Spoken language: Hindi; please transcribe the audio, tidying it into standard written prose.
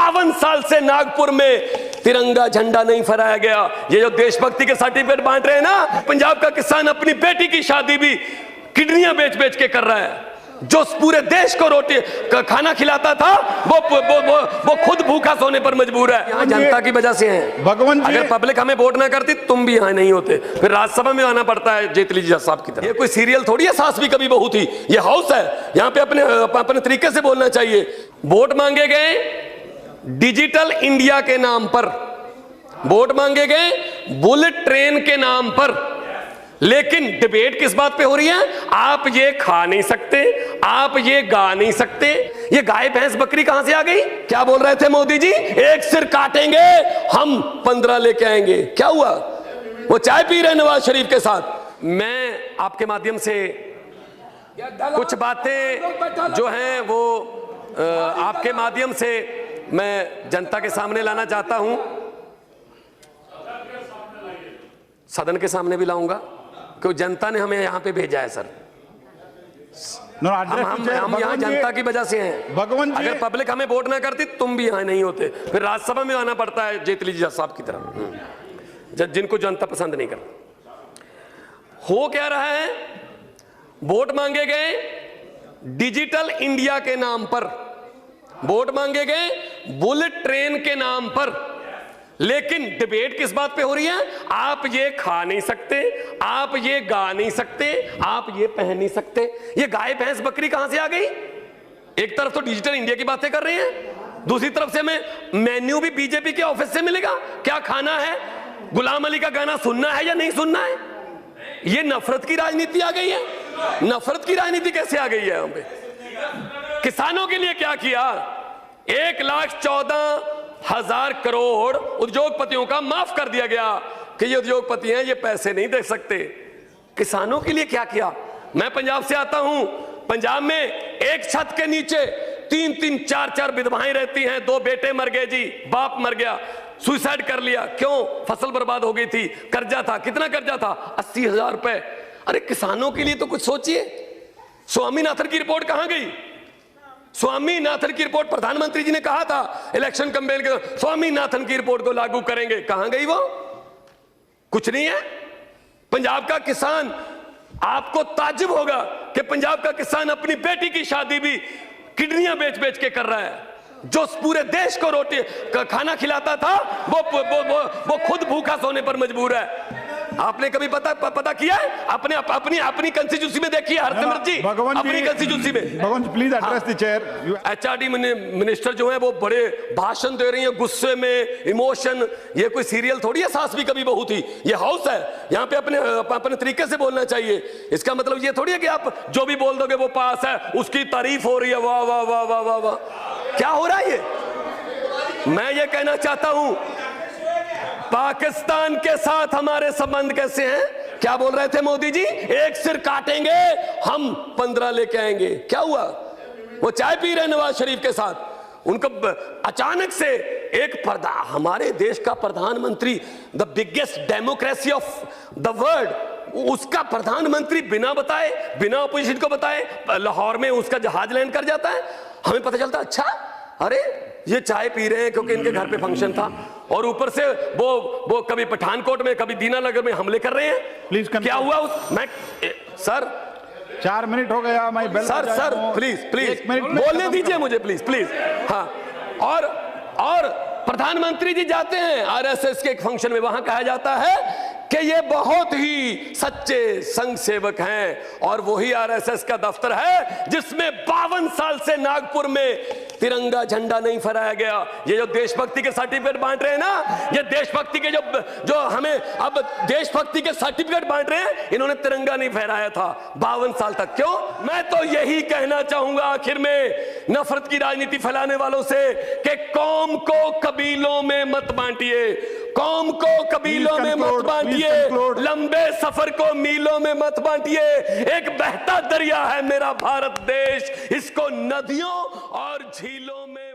52 साल से नागपुर में तिरंगा झंडा नहीं फहराया गया। ये जो देशभक्ति के सर्टिफिकेट बांट रहे हैं ना, पंजाब का किसान अपनी बेटी की शादी भी किडनियां बेच बेच के कर रहा है। जो पूरे देश को रोटी खाना खिलाता था वो खुद भूखा सोने पर मजबूर है। यहाँ जनता की वजह से है। भगवान जी, अगर पब्लिक हमें वोट ना करती तुम भी यहाँ नहीं होते, फिर राज्यसभा में आना पड़ता है जेटली जी साहब की तरह। ये कोई सीरियल थोड़ी है, सास भी कभी बहू थी। ये हाउस है, यहाँ पे अपने तरीके से बोलना चाहिए। वोट मांगे गए डिजिटल इंडिया के नाम पर, वोट मांगे गए बुलेट ट्रेन के नाम पर, लेकिन डिबेट किस बात पे हो रही है? आप ये खा नहीं सकते, आप ये गा नहीं सकते। ये गाय भैंस बकरी कहां से आ गई? क्या बोल रहे थे मोदी जी? एक सिर काटेंगे हम 15 लेके आएंगे। क्या हुआ? वो चाय पी रहे नवाज शरीफ के साथ। मैं आपके माध्यम से कुछ बातें जो हैं वो आपके माध्यम से मैं जनता के सामने लाना चाहता हूं, सदन के सामने भी लाऊंगा, क्योंकि जनता ने हमें यहाँ पे भेजा है सर। हम यहाँ जनता की वजह से हैं। भगवान जी, अगर पब्लिक हमें वोट ना करती तुम भी यहाँ नहीं होते, फिर राज्यसभा में आना पड़ता है जेटली जी साहब की तरह, जिनको जनता पसंद नहीं करती। हो क्या रहा है? वोट मांगे गए डिजिटल इंडिया के नाम पर, वोट मांगे गए बुलेट ट्रेन के नाम पर, लेकिन डिबेट किस बात पे हो रही है? आप ये खा नहीं सकते, आप ये गा नहीं सकते, आप ये पहन नहीं सकते। ये गाय भैंस बकरी कहां से आ गई? एक तरफ तो डिजिटल इंडिया की बातें कर रहे हैं, दूसरी तरफ से हमें मेन्यू भी बीजेपी के ऑफिस से मिलेगा। क्या खाना है? गुलाम अली का गाना सुनना है या नहीं सुनना है? ये नफरत की राजनीति आ गई है। नफरत की राजनीति कैसे आ गई है? यहाँ पे किसानों के लिए क्या किया? 1,14,000 करोड़ उद्योगपतियों का माफ कर दिया गया कि ये उद्योगपति हैं, ये पैसे नहीं दे सकते। किसानों के लिए क्या किया? मैं पंजाब से आता हूं। पंजाब में एक छत के नीचे 3-3, 4-4 विधवाएं रहती हैं। 2 बेटे मर गए जी, बाप मर गया, सुसाइड कर लिया। क्यों? फसल बर्बाद हो गई थी, कर्जा था। कितना कर्जा था? 80,000 रुपए। अरे किसानों के लिए तो कुछ सोचिए। स्वामीनाथन की रिपोर्ट कहां गई? स्वामीनाथन की रिपोर्ट प्रधानमंत्री जी ने कहा था इलेक्शन कैंपेन के, स्वामीनाथन की रिपोर्ट को लागू करेंगे। कहां गई वो? कुछ नहीं है। पंजाब का किसान, आपको ताज्जुब होगा कि पंजाब का किसान अपनी बेटी की शादी भी किडनियां बेच बेच के कर रहा है। जो पूरे देश को रोटी खाना खिलाता था वो खुद भूखा सोने पर मजबूर है। आपने कभी पता किया है? अपनी कंस्टिट्यूंसी में देखिए हरसिमरत जी, अपनी कंस्टिट्यूंसी में। Bhagwan ji, please address the chair. HRD minister जो है वो बड़े भाषण दे रही है, गुस्से में, इमोशन। ये कोई सीरियल थोड़ी है, सास भी कभी बहू थी। ये हाउस है, यहाँ पे अपने तरीके से बोलना चाहिए। इसका मतलब ये थोड़ी है कि आप जो भी बोल दोगे वो पास है, उसकी तारीफ हो रही है। वाह वाह वाह वाह वाह वाह, क्या हो रहा है ये? मैं ये कहना चाहता हूं, पाकिस्तान के साथ हमारे संबंध कैसे हैं? क्या बोल रहे थे मोदी जी? एक सिर काटेंगे हम 15 लेके आएंगे। क्या हुआ? वो चाय पी रहे नवाज शरीफ के साथ। उनको अचानक से हमारे देश का प्रधानमंत्री, the biggest democracy of the world, उसका प्रधानमंत्री बिना बताए, बिना अपोजिशन को बताए लाहौर में उसका जहाज लैंड कर जाता है। हमें पता चलता अच्छा, अरे ये चाय पी रहे हैं क्योंकि इनके घर पे फंक्शन था, और ऊपर से वो कभी पठानकोट में, कभी दीनानगर में हमले कर रहे हैं। प्लीज क्या हुआ? सर 4 मिनट हो गया। मैं सर प्लीज बोलने दीजिए मुझे, प्लीज। हाँ, और प्रधानमंत्री जी जाते हैं आरएसएस के एक फंक्शन में, वहां कहा जाता है कि ये बहुत ही सच्चे संघ सेवक हैं, और वही आरएसएस का दफ्तर है जिसमें 52 साल से नागपुर में तिरंगा झंडा नहीं फहराया गया। ये जो देशभक्ति के सर्टिफिकेट बांट रहे हैं ना, ये देशभक्ति के जो हमें अब देशभक्ति के सर्टिफिकेट बांट रहे हैं, इन्होंने तिरंगा नहीं फहराया था 52 साल तक। क्यों? मैं तो यही कहना चाहूंगा आखिर में नफरत की राजनीति फैलाने वालों से कि कौम को कबीलों में मत बांटिए, कौम को कबीलों में मत बांटिए, लंबे सफर को मीलों में मत बांटिए। एक बहता दरिया है मेरा भारत देश, इसको नदियों और झीलों में